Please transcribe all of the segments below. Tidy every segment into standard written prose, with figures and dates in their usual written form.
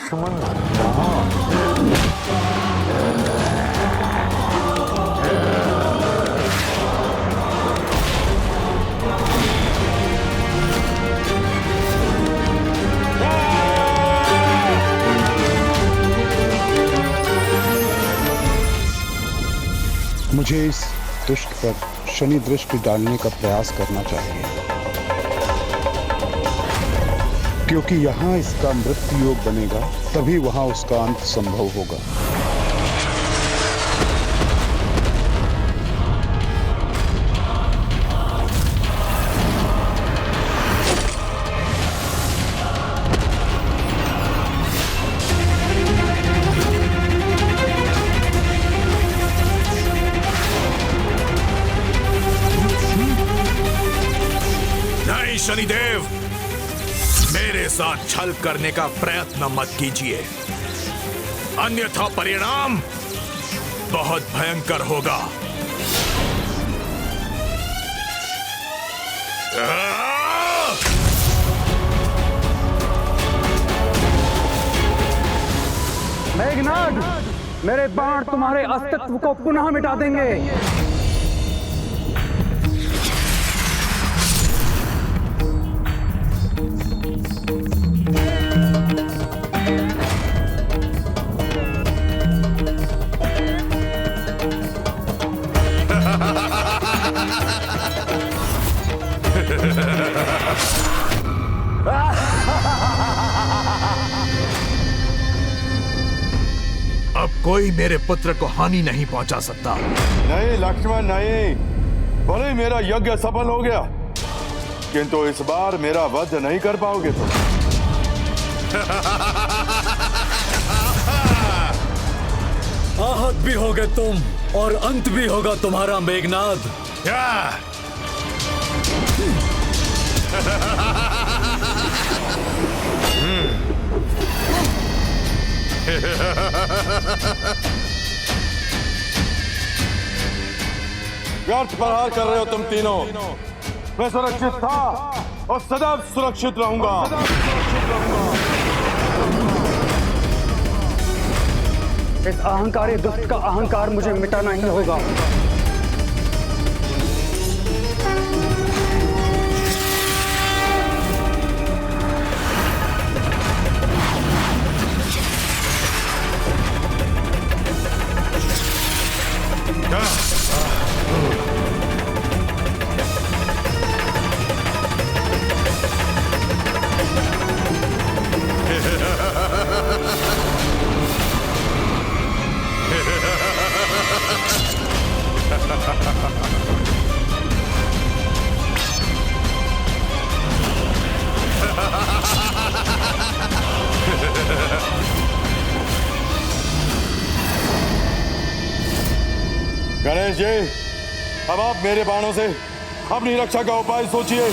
लक्ष्मण मुझे इस दुष्ट पर शनि दृष्टि डालने का प्रयास करना चाहिए, क्योंकि यहाँ इसका मृत्यु योग बनेगा, तभी वहाँ उसका अंत संभव होगा। शनिदेव, मेरे साथ छल करने का प्रयत्न मत कीजिए, अन्यथा परिणाम बहुत भयंकर होगा। मेघनाद, मेरे बाण तुम्हारे अस्तित्व को पुनः मिटा देंगे। अब कोई मेरे पुत्र को हानि नहीं पहुंचा सकता। नहीं लक्ष्मण नहीं, भले ही मेरा यज्ञ सफल हो गया, किंतु इस बार मेरा वध नहीं कर पाओगे तुम। आहत भी होगे तुम और अंत भी होगा तुम्हारा मेघनाद। व्यर्थ प्रहार कर रहे हो तुम तीनों। मैं सुरक्षित था और सदा सुरक्षित रहूंगा। इस अहंकारी दुष्ट का अहंकार मुझे मिटाना ही होगा। गणेश जी, अब आप मेरे बाणों से अपनी रक्षा का उपाय सोचिए।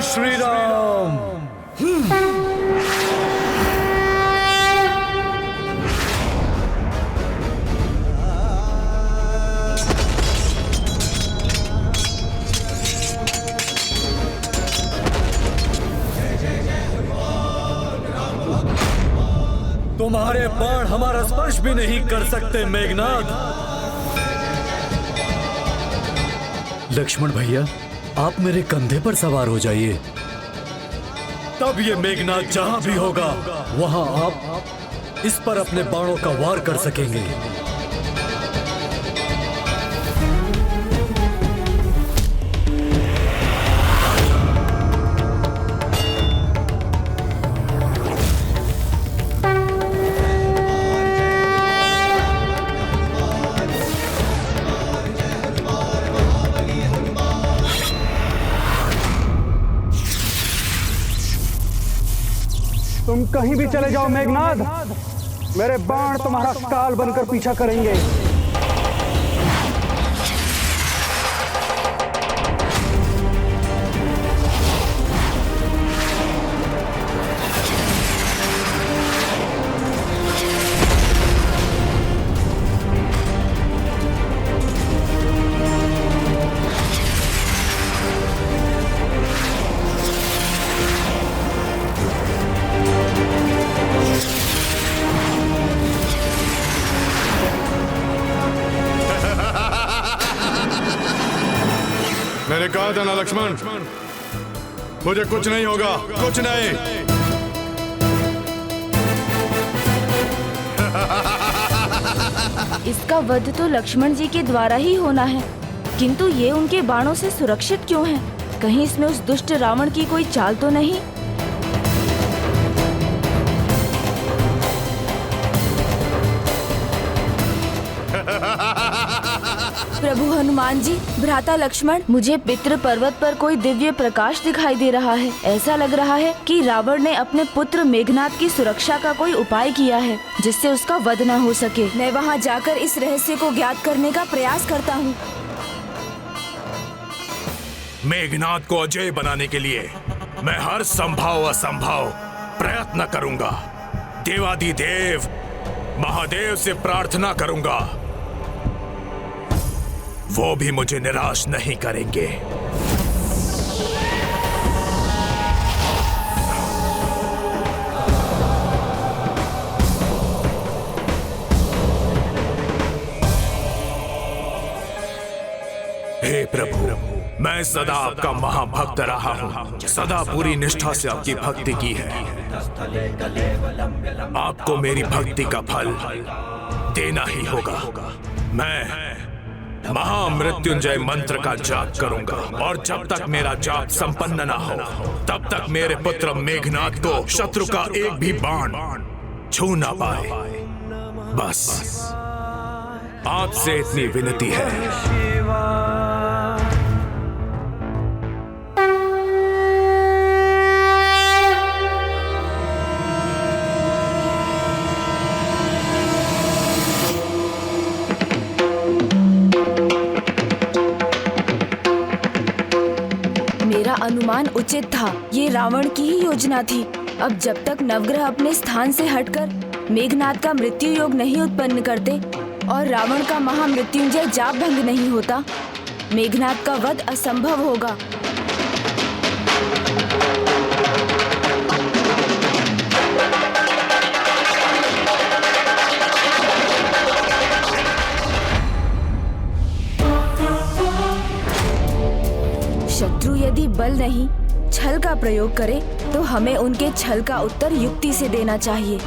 श्री राम। तुम्हारे बाण हमारा स्पर्श भी नहीं कर सकते मेघनाद। लक्ष्मण भैया, आप मेरे कंधे पर सवार हो जाइए, तब ये मेघनाद जहां भी होगा वहां आप इस पर अपने बाणों का वार कर सकेंगे। कहीं भी चले जाओ मेघनाद, मेरे बाण तुम्हारा काल बनकर पीछा करेंगे। मैंने कहा था ना लक्ष्मण, मुझे कुछ नहीं होगा, कुछ नहीं। इसका वध तो लक्ष्मण जी के द्वारा ही होना है, किंतु ये उनके बाणों से सुरक्षित क्यों है? कहीं इसमें उस दुष्ट रावण की कोई चाल तो नहीं? प्रभु हनुमान जी, भ्राता लक्ष्मण, मुझे पितृ पर्वत पर कोई दिव्य प्रकाश दिखाई दे रहा है। ऐसा लग रहा है कि रावण ने अपने पुत्र मेघनाद की सुरक्षा का कोई उपाय किया है, जिससे उसका वध न हो सके। मैं वहां जाकर इस रहस्य को ज्ञात करने का प्रयास करता हूँ। मेघनाद को अजय बनाने के लिए मैं हर संभव असंभव प्रयत्न करूंगा। देवादिदेव महादेव से प्रार्थना करूंगा, वो भी मुझे निराश नहीं करेंगे। हे प्रभु, मैं सदा आपका महाभक्त रहा हूँ, सदा पूरी निष्ठा से आपकी भक्ति की है। आपको मेरी भक्ति का फल देना ही होगा। मैं महामृत्युंजय मंत्र का जाप करूंगा, और जब तक मेरा जाप संपन्न न हो, तब तक मेरे पुत्र मेघनाद को शत्रु का एक भी बाण छू ना पाए। बस आपसे इतनी विनती है। अनुमान उचित था, ये रावण की ही योजना थी। अब जब तक नवग्रह अपने स्थान से हटकर मेघनाद का मृत्यु योग नहीं उत्पन्न करते और रावण का महामृत्युंजय जाप भंग नहीं होता, मेघनाद का वध असंभव होगा। शत्रु यदि बल नहीं छल का प्रयोग करे तो हमें उनके छल का उत्तर युक्ति से देना चाहिए।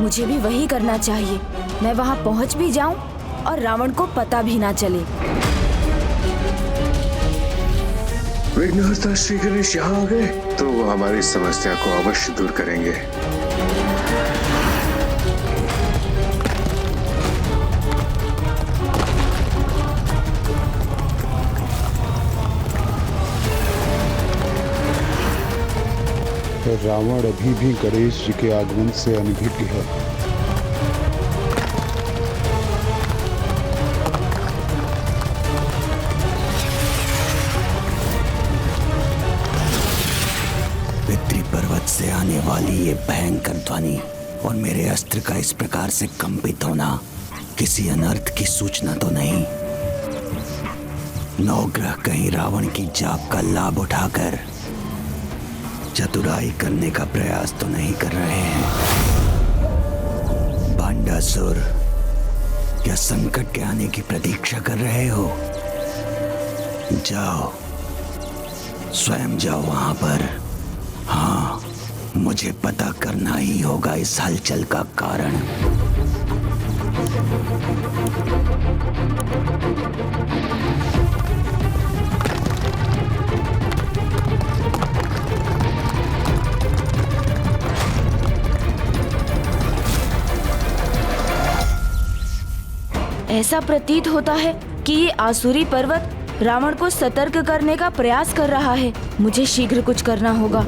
मुझे भी वही करना चाहिए। मैं वहां पहुंच भी जाऊं और रावण को पता भी ना चले। विघ्नहर्ता श्री गणेश यहाँ आ गए तो वो हमारी समस्या को अवश्य दूर करेंगे। रावण अभी भी गणेश जी के आगमन से अनभिज्ञ है। पितृ पर्वत से आने वाली ये भयंकर ध्वनि और मेरे अस्त्र का इस प्रकार से कंपित होना किसी अनर्थ की सूचना तो नहीं? नवग्रह कहीं रावण की जाप का लाभ उठाकर चतुराई करने का प्रयास तो नहीं कर रहे हैं? भांडासुर, क्या संकट के आने की प्रतीक्षा कर रहे हो? जाओ, स्वयं जाओ वहां पर। हाँ, मुझे पता करना ही होगा इस हलचल का कारण। ऐसा प्रतीत होता है कि ये आसुरी पर्वत रावण को सतर्क करने का प्रयास कर रहा है। मुझे शीघ्र कुछ करना होगा।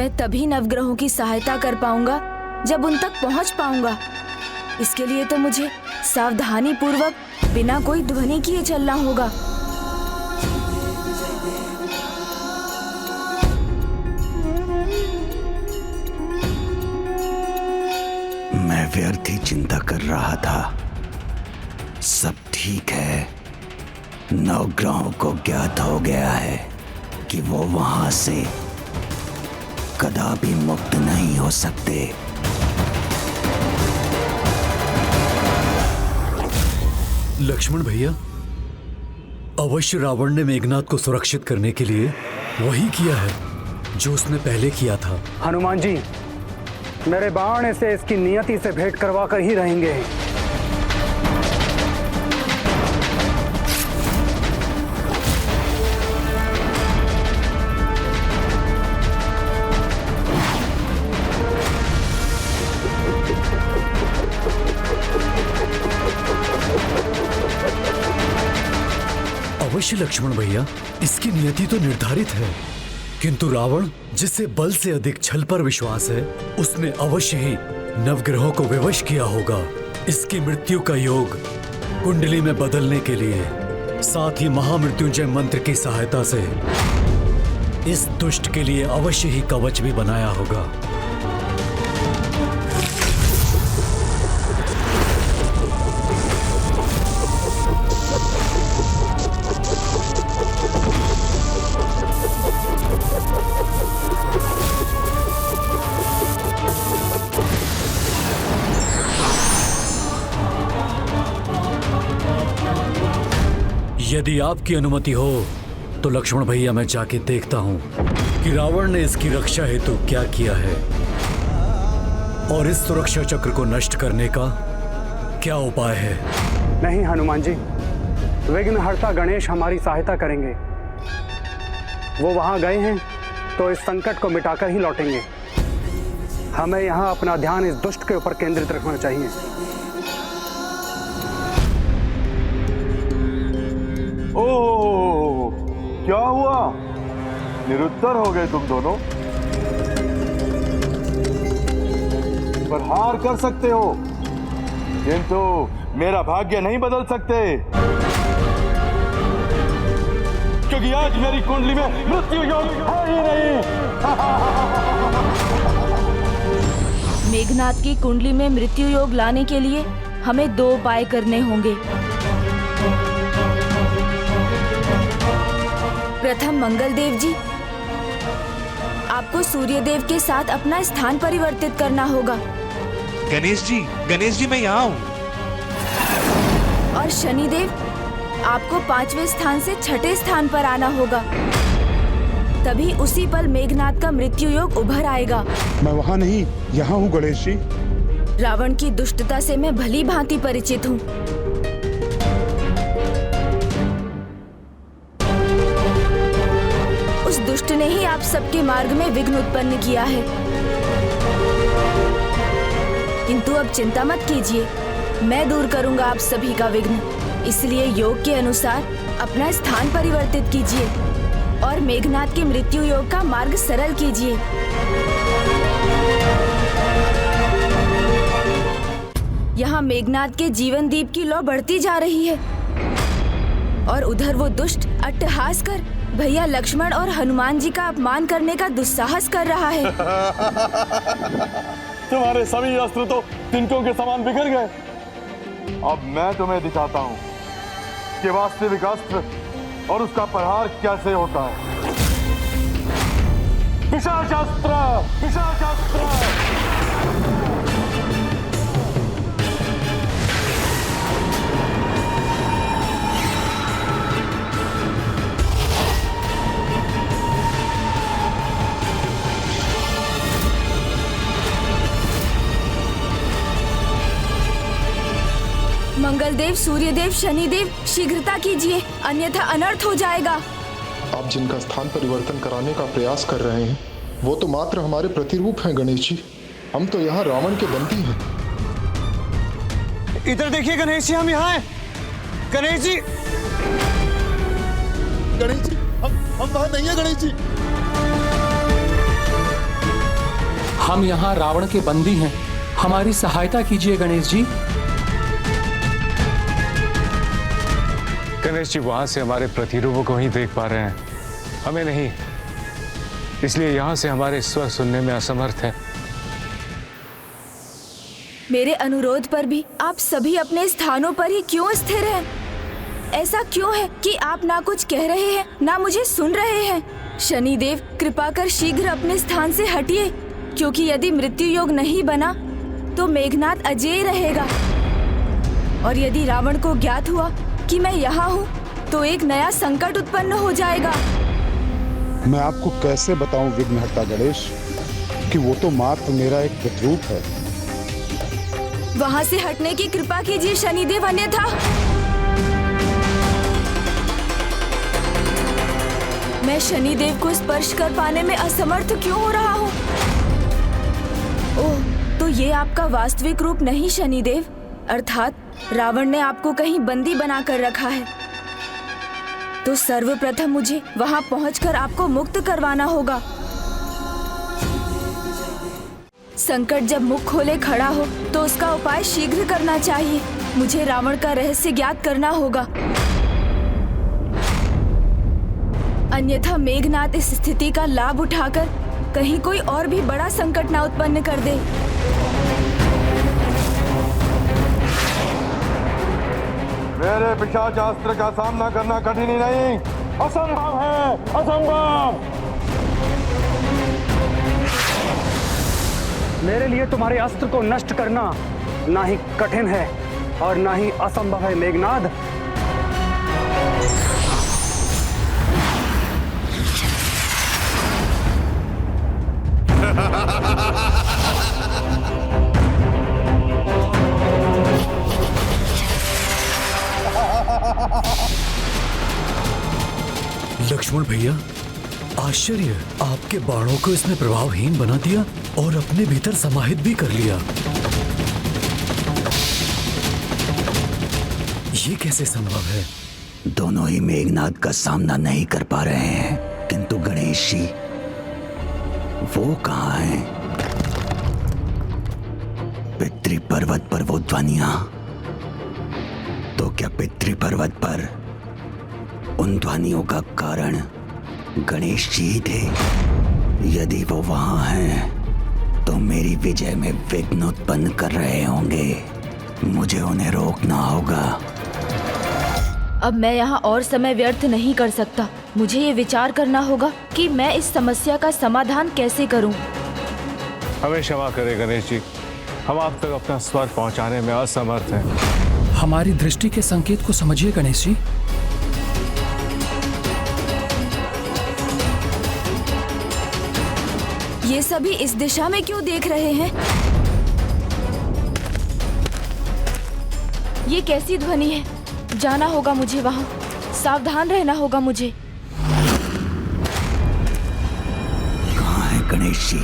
मैं तभी नवग्रहों की सहायता कर पाऊंगा जब उन तक पहुंच पाऊंगा। इसके लिए तो मुझे सावधानी पूर्वक बिना कोई ध्वनि किए चलना होगा। मैं व्यर्थ ही चिंता कर रहा था। सब ठीक है। नवग्रहों को ज्ञात हो गया है कि वो वहां से कदापि मुक्त नहीं हो सकते। लक्ष्मण भैया, अवश्य रावण ने मेघनाद को सुरक्षित करने के लिए वही किया है जो उसने पहले किया था। हनुमान जी, मेरे बाण से इसकी नियति से भेंट करवा कर ही रहेंगे। अवश्य लक्ष्मण भैया, इसकी नियति तो निर्धारित है, किंतु रावण, जिसे बल से अधिक छल पर विश्वास है, उसने अवश्य ही नवग्रहों को विवश किया होगा। इसकी मृत्यु का योग कुंडली में बदलने के लिए, साथ ही महामृत्युंजय मंत्र की सहायता से इस दुष्ट के लिए अवश्य ही कवच भी बनाया होगा। यदि आपकी अनुमति हो तो लक्ष्मण भैया, मैं जाके देखता हूं कि रावण ने इसकी रक्षा हेतु क्या किया है और इस सुरक्षा चक्र को नष्ट करने का क्या उपाय है। नहीं हनुमान जी, विघ्नहर्ता गणेश हमारी सहायता करेंगे। वो वहां गए हैं तो इस संकट को मिटाकर ही लौटेंगे। हमें यहाँ अपना ध्यान इस दुष्ट के ऊपर केंद्रित रखना चाहिए। ओह, क्या हुआ? निरुत्तर हो गए तुम दोनों। पर हार कर सकते हो, किंतु मेरा भाग्य नहीं बदल सकते, क्योंकि आज मेरी कुंडली में मृत्यु योग है ही नहीं। मेघनाद की कुंडली में मृत्यु योग लाने के लिए हमें दो उपाय करने होंगे। प्रथम, मंगलदेव जी, आपको सूर्यदेव के साथ अपना स्थान परिवर्तित करना होगा। गणेश जी मैं यहाँ हूँ। और शनिदेव, आपको 5वें स्थान से 6ठे स्थान पर आना होगा। तभी उसी पल मेघनाद का मृत्यु योग उभर आएगा। मैं वहाँ नहीं, यहाँ हूँ गणेश जी। रावण की दुष्टता से मैं भली भांति परिचित हूँ। उस दुष्ट ने ही आप सबके मार्ग में विघ्न उत्पन्न किया है। किंतु अब चिंता मत कीजिए, मैं दूर करूंगा आप सभी का विघ्न। इसलिए योग के अनुसार अपना स्थान परिवर्तित कीजिए और मेघनाद के मृत्यु योग का मार्ग सरल कीजिए। यहाँ मेघनाद के जीवन दीप की लौ बढ़ती जा रही है और उधर वो दुष्ट अट्टहास कर भैया लक्ष्मण और हनुमान जी का अपमान करने का दुस्साहस कर रहा है। तुम्हारे सभी अस्त्र तो तिनकों के समान बिखर गए। अब मैं तुम्हें दिखाता हूँ कि वास्तविक अस्त्र और उसका प्रहार कैसे होता है। पिशाचास्त्र, पिशाचास्त्र। मंगलदेव, सूर्यदेव, शनिदेव, शीघ्रता कीजिए, अन्यथा अनर्थ हो जाएगा। आप जिनका स्थान परिवर्तन कराने का प्रयास कर रहे हैं, वो तो मात्र हमारे प्रतिरूप हैं गणेश जी। हम तो यहाँ रावण के बंदी हैं। इधर देखिए गणेश जी, हम यहाँ हैं। गणेश जी, गणेश जी, हम वहाँ नहीं है गणेश जी। हम यहाँ रावण के बंदी हैं, हमारी सहायता कीजिए गणेश जी। गणेश जी वहां से हमारे प्रतिरूपों को ही देख पा रहे हैं, हमें नहीं, इसलिए यहाँ से हमारे स्वर सुनने में असमर्थ है। मेरे अनुरोध पर भी आप सभी अपने स्थानों पर ही क्यों स्थिर हैं? ऐसा क्यों है कि आप ना कुछ कह रहे हैं ना मुझे सुन रहे हैं? शनिदेव, कृपा कर शीघ्र अपने स्थान से हटिए, क्योंकि यदि मृत्यु योग नहीं बना तो मेघनाद अजेय रहेगा, और यदि रावण को ज्ञात हुआ कि मैं यहाँ हूँ तो एक नया संकट उत्पन्न हो जाएगा। मैं आपको कैसे बताऊं विघ्नहर्ता गणेश कि वो तो मात्र मेरा एक प्रतिरूप है। वहाँ से हटने की कृपा कीजिए शनिदेव, अन्यथा मैं शनिदेव को स्पर्श कर पाने में असमर्थ क्यों हो रहा हूँ? ओह, तो ये आपका वास्तविक रूप नहीं शनिदेव, अर्थात रावण ने आपको कहीं बंदी बनाकर रखा है। तो सर्वप्रथम मुझे वहां पहुंचकर आपको मुक्त करवाना होगा। संकट जब मुख खोले खड़ा हो तो उसका उपाय शीघ्र करना चाहिए। मुझे रावण का रहस्य ज्ञात करना होगा, अन्यथा मेघनाद इस स्थिति का लाभ उठाकर कहीं कोई और भी बड़ा संकट ना उत्पन्न कर दे। मेरे पिशाचास्त्र का सामना करना कठिन ही नहीं, असंभव है, असंभव। मेरे लिए तुम्हारे अस्त्र को नष्ट करना ना ही कठिन है और ना ही असंभव है मेघनाद। लक्ष्मण भैया, आश्चर्य, आपके बाणों को इसने प्रभावहीन बना दिया और अपने भीतर समाहित भी कर लिया। ये कैसे संभव है? दोनों ही मेघनाद का सामना नहीं कर पा रहे हैं, किंतु गणेश जी वो कहाँ हैं? पितृ पर्वत पर वो ध्वनियां, तो क्या पितृ पर्वत पर उन ध्वनियों का कारण गणेश जी ही थे? यदि वो वहां हैं तो मेरी विजय में विघ्न उत्पन्न कर रहे होंगे। मुझे उन्हें रोकना होगा। अब मैं यहाँ और समय व्यर्थ नहीं कर सकता। मुझे ये विचार करना होगा कि मैं इस समस्या का समाधान कैसे करूं। हमें क्षमा करें गणेश जी, हम आप तक अपना स्वर पहुंचाने में असमर्थ हैं। हमारी दृष्टि के संकेत को समझिए गणेश जी। ये सभी इस दिशा में क्यों देख रहे हैं? ये कैसी ध्वनि है? जाना होगा मुझे वहां, सावधान रहना होगा मुझे। कहाँ है गणेश जी?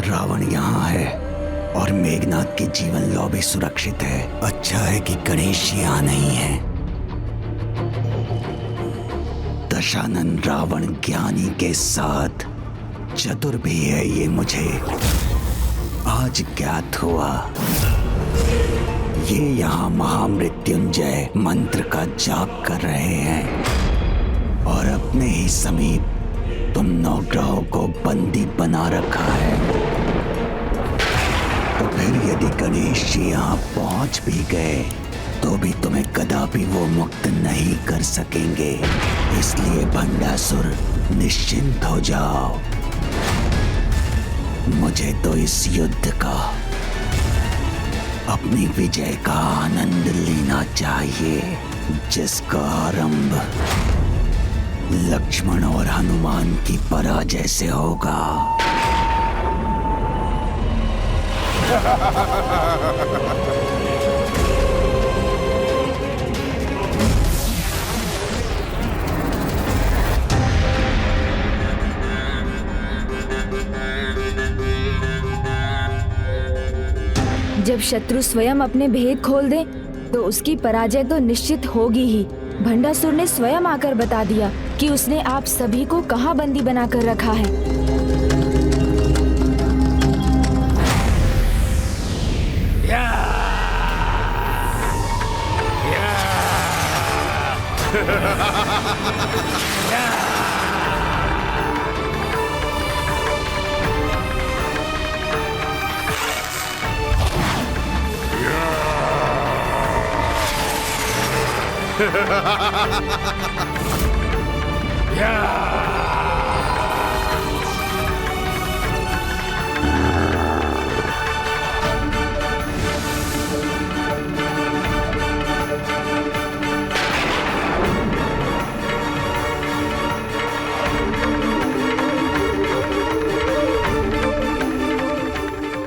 रावण यहाँ है और मेघनाद की जीवन लौ भी सुरक्षित है। अच्छा है कि गणेश जी यहाँ नहीं है। दशानन रावण ज्ञानी के साथ चतुर भी है, ये मुझे आज ज्ञात हुआ। ये यहाँ महामृत्युंजय मंत्र का जाप कर रहे हैं और अपने ही समीप तुम नवग्रहों को बंदी बना रखा है। तो फिर यदि गणेश जी यहाँ पहुंच भी गए तो भी तुम्हें कदापि वो मुक्त नहीं कर सकेंगे। इसलिए भंडासुर निश्चिंत हो जाओ। मुझे तो इस युद्ध का, अपनी विजय का आनंद लेना चाहिए, जिसका आरंभ लक्ष्मण और हनुमान की पराजय से होगा। जब शत्रु स्वयं अपने भेद खोल दे तो उसकी पराजय तो निश्चित होगी ही। भंडासुर ने स्वयं आकर बता दिया कि उसने आप सभी को कहाँ बंदी बनाकर रखा है।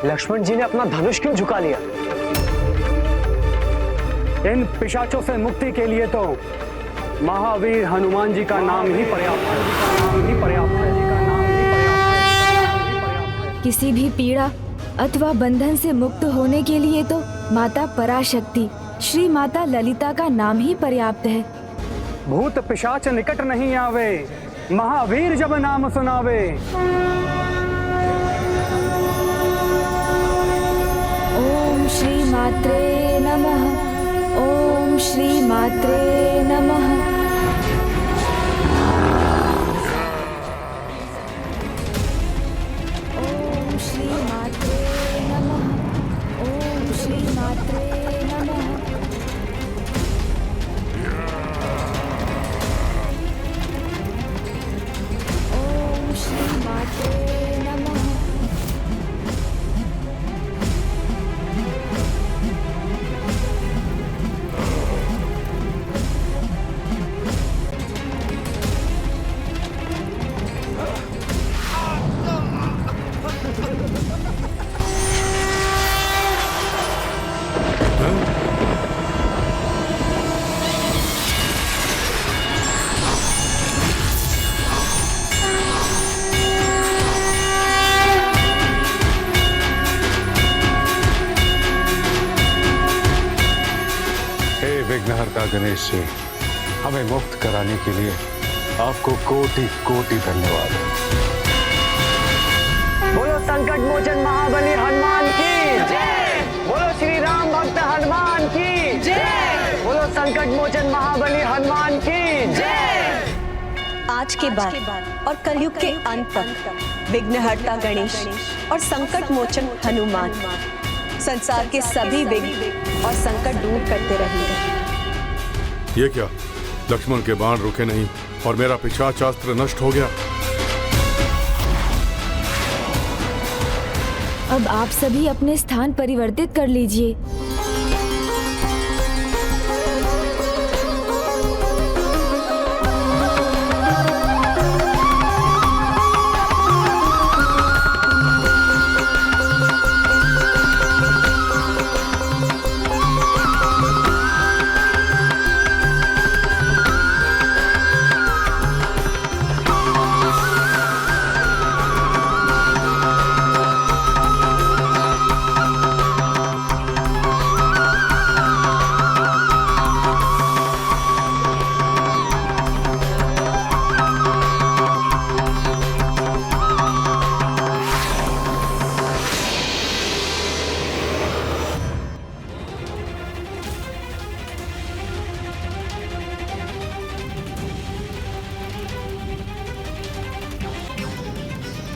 लक्ष्मण जी ने अपना धनुष क्यों झुका लिया? इन पिशाचों से मुक्ति के लिए तो महावीर हनुमान जी का नाम ही पर्याप्त है। किसी भी पीड़ा अथवा बंधन से मुक्त होने के लिए तो माता पराशक्ति श्री माता ललिता का नाम ही पर्याप्त है। भूत पिशाच निकट नहीं आवे, महावीर जब नाम सुनावे। ओम श्री मात्रे नमः। ओम श्री मात्रे नमः। ओम श्री मात्रे नमः। ओम श्री मात्रे नमः। ओम श्री मात्रे नमः। विघ्नहर्ता गणेश जी, हमें मुक्त कराने के लिए आपको कोटि कोटि धन्यवाद। बोलो संकट मोचन महाबली हनुमान की जय। बोलो श्री राम भक्त हनुमान की जय। बोलो संकट मोचन महाबली हनुमान की जय। आज के बाद और कलयुग के अंत तक विघ्नहर्ता गणेश और संकट मोचन हनुमान संसार के सभी विघ्न और संकट दूर करते रहेंगे। ये क्या? लक्ष्मण के बाण रुके नहीं और मेरा पिशाचास्त्र नष्ट हो गया। अब आप सभी अपने स्थान परिवर्तित कर लीजिए।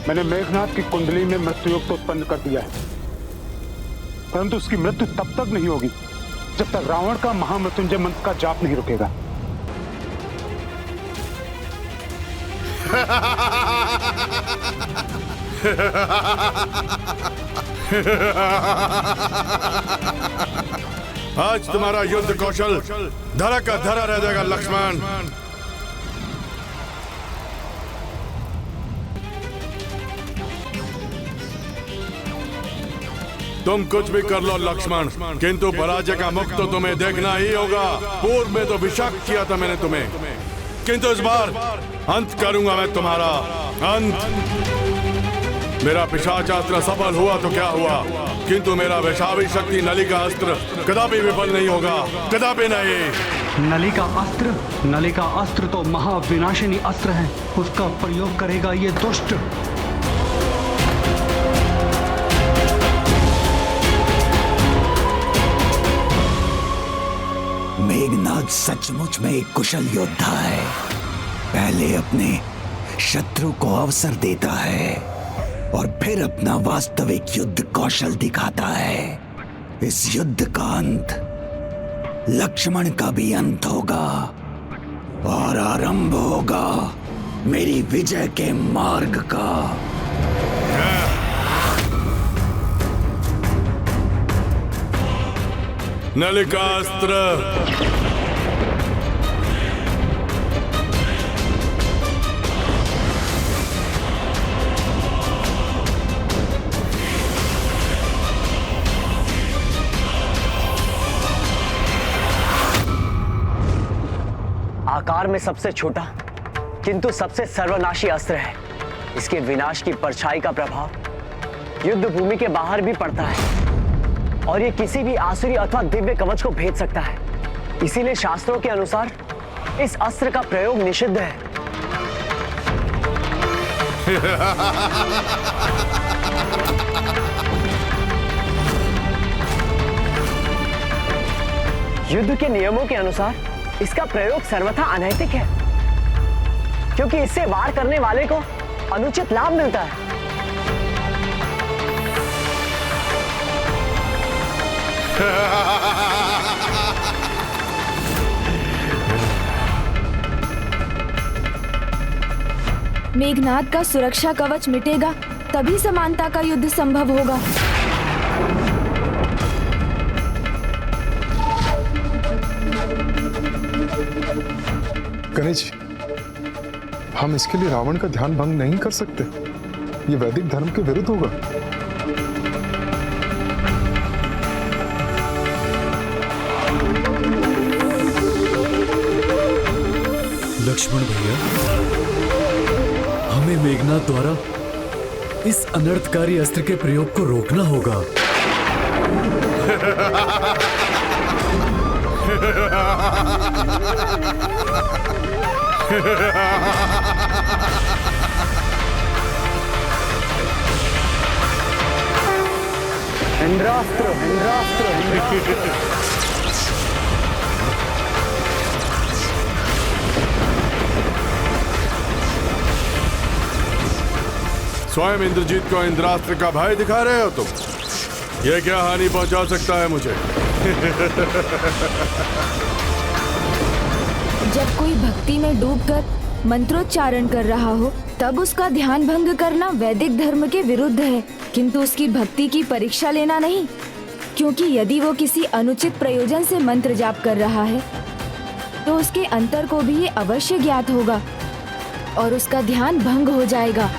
मैंने मेघनाथ की कुंडली में मृत्युयोग तो उत्पन्न कर दिया है, परंतु उसकी मृत्यु तब तक नहीं होगी जब तक रावण का महामृत्युंजय मंत्र का जाप नहीं रुकेगा। आज तुम्हारा युद्ध कौशल धरा का धरा रह जाएगा लक्ष्मण। तुम कुछ भी कर लो लक्ष्मण, किंतु पराजय का मुख तो तुम्हें देखना ही होगा। पूर्व में तो विषाक्त किया था मैंने तुम्हें, किंतु इस बार अंत करूंगा मैं तुम्हारा अंत। मेरा पिशाचास्त्र सफल हुआ तो क्या हुआ, किंतु मेरा वैशावी शक्ति नलिका अस्त्र कदापि विफल नहीं होगा, कदापि नहीं। नली का अस्त्र तो महाविनाशिनी अस्त्र है, उसका प्रयोग करेगा ये दुष्ट। मेघनाद सचमुच में एक कुशल योद्धा है। पहले अपने शत्रु को अवसर देता है और फिर अपना वास्तविक युद्ध कौशल दिखाता है। इस युद्ध का अंत लक्ष्मण का भी अंत होगा और आरंभ होगा मेरी विजय के मार्ग का। नलिकास्त्र। आकार में सबसे छोटा किंतु सबसे सर्वनाशी अस्त्र है। इसके विनाश की परछाई का प्रभाव युद्ध भूमि के बाहर भी पड़ता है और ये किसी भी आसुरी अथवा दिव्य कवच को भेद सकता है। इसीलिए शास्त्रों के अनुसार इस अस्त्र का प्रयोग निषिद्ध है। युद्ध के नियमों के अनुसार इसका प्रयोग सर्वथा अनैतिक है, क्योंकि इससे वार करने वाले को अनुचित लाभ मिलता है। मेघनाद का सुरक्षा कवच मिटेगा तभी समानता का युद्ध संभव होगा। गणेश जी, हम इसके लिए रावण का ध्यान भंग नहीं कर सकते। ये वैदिक धर्म के विरुद्ध होगा। लक्ष्मण भैया, हमें मेघनाद द्वारा इस अनर्थकारी अस्त्र के प्रयोग को रोकना होगा। इंद्रास्त्र, इंद्रास्त्र, इंद्रास्त्र। स्वयं इंद्रजीत को इंद्रास्त्र का भय दिखा रहे हो तुम? ये क्या हानि पहुंचा सकता है मुझे? जब कोई भक्ति में डूबकर मंत्रोच्चारण कर रहा हो तब उसका ध्यान भंग करना वैदिक धर्म के विरुद्ध है, किंतु उसकी भक्ति की परीक्षा लेना नहीं, क्योंकि यदि वो किसी अनुचित प्रयोजन से मंत्र जाप कर रहा है तो उसके अंतर को भी ये अवश्य ज्ञात होगा और उसका ध्यान भंग हो जाएगा।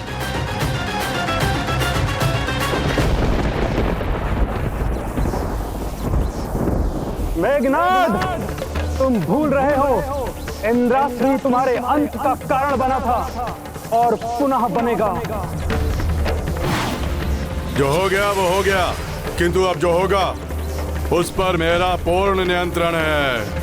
मेघनाद, तुम भूल रहे हो, इंद्रास्त्र ही तुम्हारे अंत का कारण बना था और पुनः बनेगा। जो हो गया वो हो गया, किंतु अब जो होगा उस पर मेरा पूर्ण नियंत्रण है।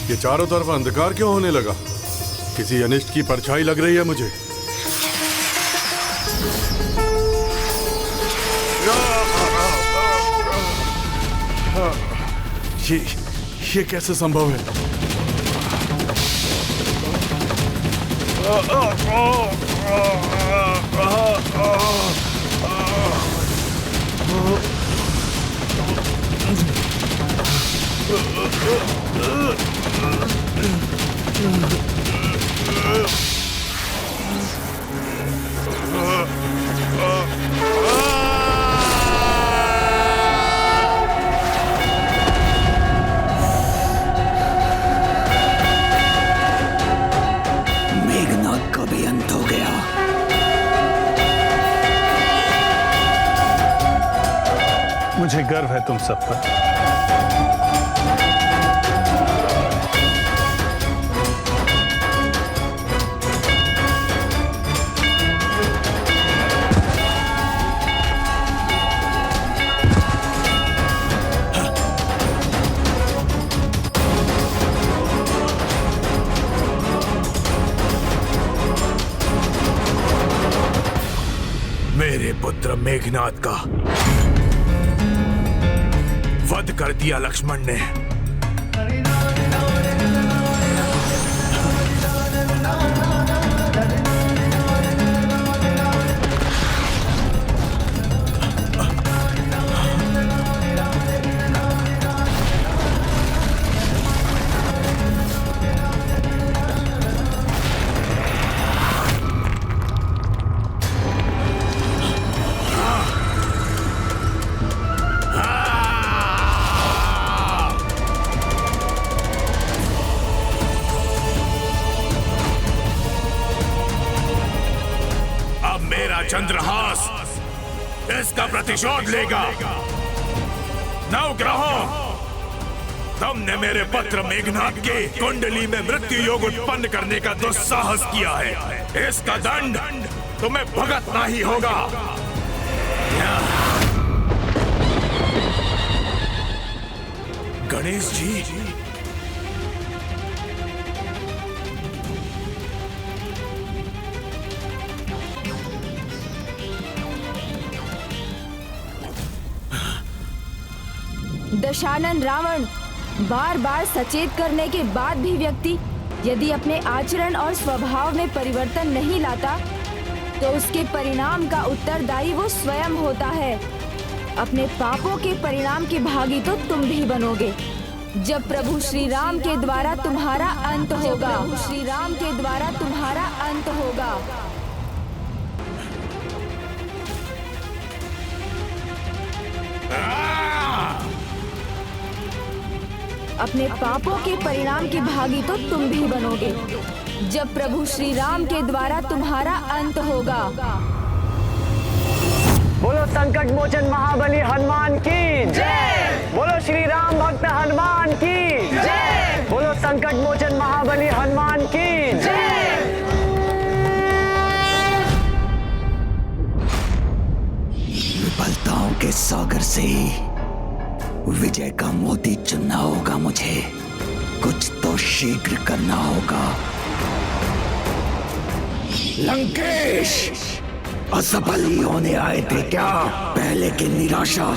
ये चारों तरफ अंधकार क्यों होने लगा? किसी अनिष्ट की परछाई लग रही है मुझे। ये कैसे संभव है? मुझे गर्व है तुम सब पर। मेरे पुत्र मेघनाद का वध कर दिया लक्ष्मण ने। चंद्रहास इसका प्रतिशोध लेगा। नवग्रहों, तुमने मेरे पुत्र मेघनाद के कुंडली में मृत्यु योग उत्पन्न करने का दुस्साहस किया है। इसका दंड तुम्हें भुगतना ही होगा। गणेश जी, दशानन रावण, बार बार सचेत करने के बाद भी व्यक्ति यदि अपने आचरण और स्वभाव में परिवर्तन नहीं लाता तो उसके परिणाम का उत्तरदायी वो स्वयं होता है। अपने पापों के परिणाम के भागी तो तुम भी बनोगे जब प्रभु श्री राम के द्वारा तुम्हारा अंत होगा। श्री राम के द्वारा तुम्हारा अंत होगा। अपने पापों के परिणाम के भागी तो तुम भी बनोगे जब प्रभु श्री राम के द्वारा तुम्हारा अंत होगा। बोलो संकट मोचन महाबली हनुमान की जय। बोलो श्री राम भक्त हनुमान की जय। बोलो संकट मोचन महाबली हनुमान की जय। विफलताओं के सागर से विजय का मोती चुनना होगा मुझे। कुछ तो शीघ्र करना होगा। लंकेश, असफल ही होने आए थे क्या? पहले की निराशा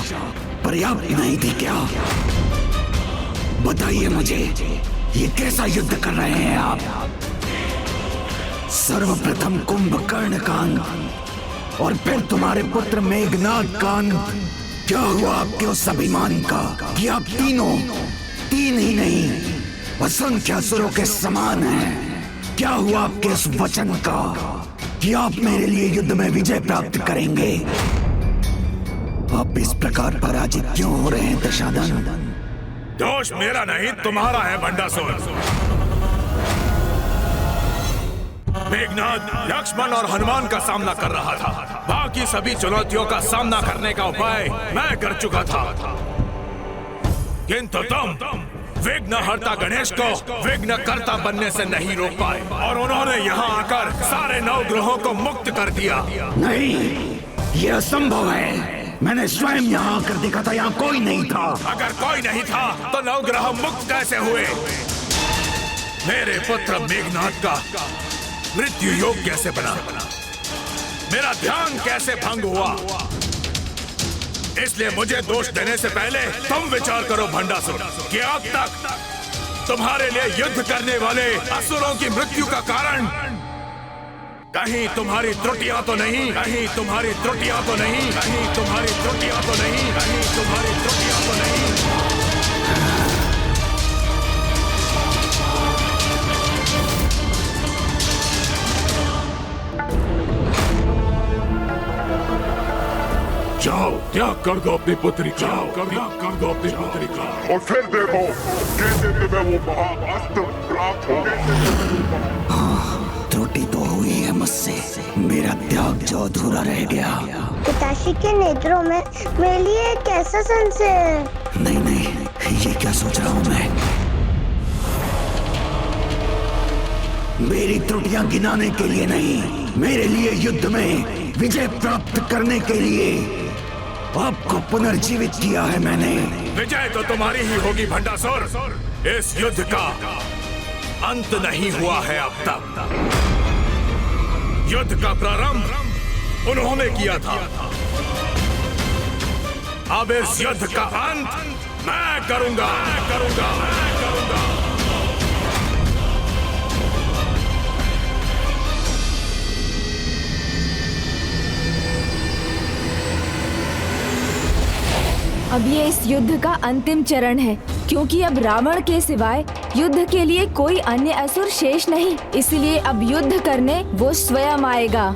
पर्याप्त नहीं थी क्या? बताइए मुझे, ये कैसा युद्ध कर रहे हैं आप? सर्वप्रथम कुंभकर्ण का अंत और फिर तुम्हारे पुत्र मेघनाद का अंत। क्या हुआ आपके उस अभिमान का कि आप तीन ही नहीं असंख्य असुरों के समान हैं? क्या हुआ आपके उस वचन का कि आप मेरे लिए युद्ध में विजय प्राप्त करेंगे? आप इस प्रकार पराजित क्यों हो रहे हैं दशानन? दोष मेरा नहीं तुम्हारा है भंडासुर। मेघनाद लक्ष्मण और हनुमान का सामना कर रहा था। बाकी सभी चुनौतियों का सामना करने का उपाय मैं कर चुका था, किंतु तुम विघ्नहर्ता गणेश को विघ्नकर्ता बनने से नहीं रोक पाए और उन्होंने यहाँ आकर सारे नवग्रहों को मुक्त कर दिया। नहीं, ये असंभव है। मैंने स्वयं यहाँ आकर देखा था, यहाँ कोई नहीं था। अगर कोई नहीं था तो नवग्रह मुक्त कैसे हुए? मेरे पुत्र मेघनाद का मृत्यु योग कैसे बना? मेरा ध्यान कैसे भंग हुआ? इसलिए मुझे दोष देने से पहले तुम विचार करो भंडासुर कि अब तक तुम्हारे लिए युद्ध करने वाले असुरों की मृत्यु का कारण कहीं तुम्हारी त्रुटियां तो नहीं, कहीं तुम्हारी त्रुटियां तो नहीं, कहीं तुम्हारी त्रुटियां तो नहीं, कहीं तुम्हारी त्रुटियां तो नहीं। जाओ, त्याग कर दो अपनी पुत्री का, त्याग कर दो अपनी पुत्री का, और फिर देखो कैसे तुम्हें वो महाअस्त्र प्राप्त हो। त्रुटि तो हुई है मुझसे, मेरा त्याग जो अधूरा रह गया। पिताश्री के नेत्रों में मेरे लिए कैसा संशय है? नहीं नहीं, ये क्या सोच रहा हूँ मैं? मेरी त्रुटियां गिनाने के लिए नहीं, मेरे लिए युद्ध में विजय प्राप्त करने के लिए आपको पुनर्जीवित किया है मैंने। विजय तो तुम्हारी ही होगी भंडासुर। इस युद्ध का अंत नहीं हुआ है अब तक। युद्ध का प्रारंभ उन्होंने किया था, अब इस युद्ध का अंत मैं करूंगा। अब ये इस युद्ध का अंतिम चरण है, क्योंकि अब रावण के सिवाय युद्ध के लिए कोई अन्य असुर शेष नहीं। इसलिए अब युद्ध करने वो स्वयं आएगा।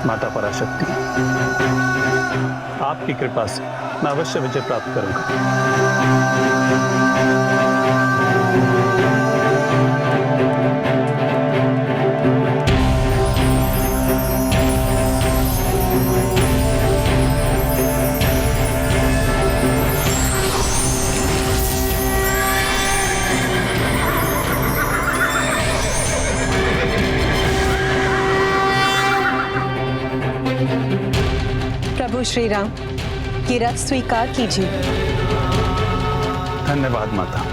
माता पराशक्ति, आपकी कृपा से मैं अवश्य विजय प्राप्त करूंगा। प्रभु श्री राम, ये रथ स्वीकार कीजिए। धन्यवाद माता।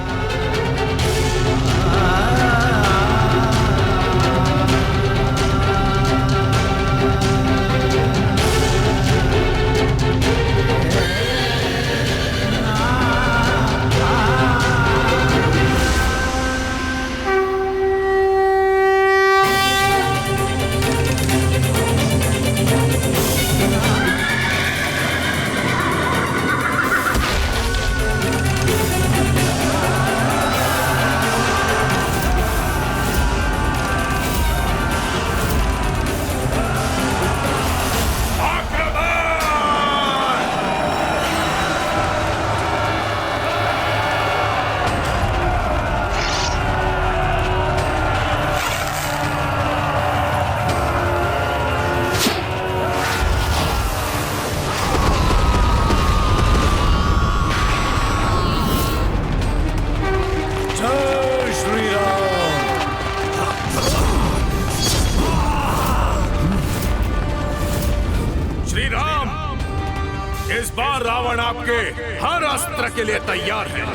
इस बार रावण आपके हर अस्त्र के लिए तैयार है।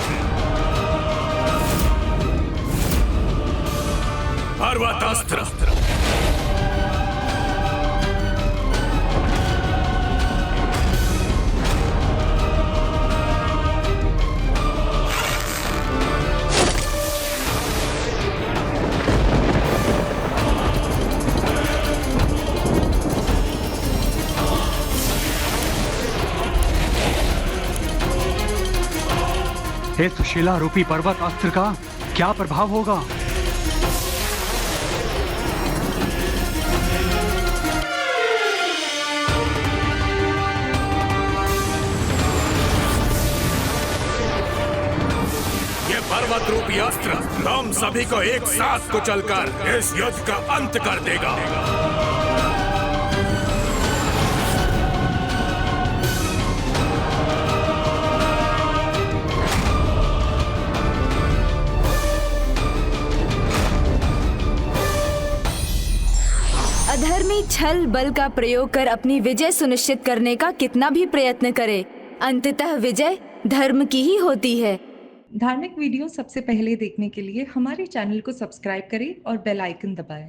पर्वत अस्त्र, हे सुशीला रूपी पर्वत अस्त्र का क्या प्रभाव होगा? ये पर्वत रूपी अस्त्र हम सभी को एक साथ कुचलकर इस युद्ध का अंत कर देगा। अधर्मी छल बल का प्रयोग कर अपनी विजय सुनिश्चित करने का कितना भी प्रयत्न करे, अंततः विजय धर्म की ही होती है। धार्मिक वीडियो सबसे पहले देखने के लिए हमारे चैनल को सब्सक्राइब करें और बेल आइकन दबाएं।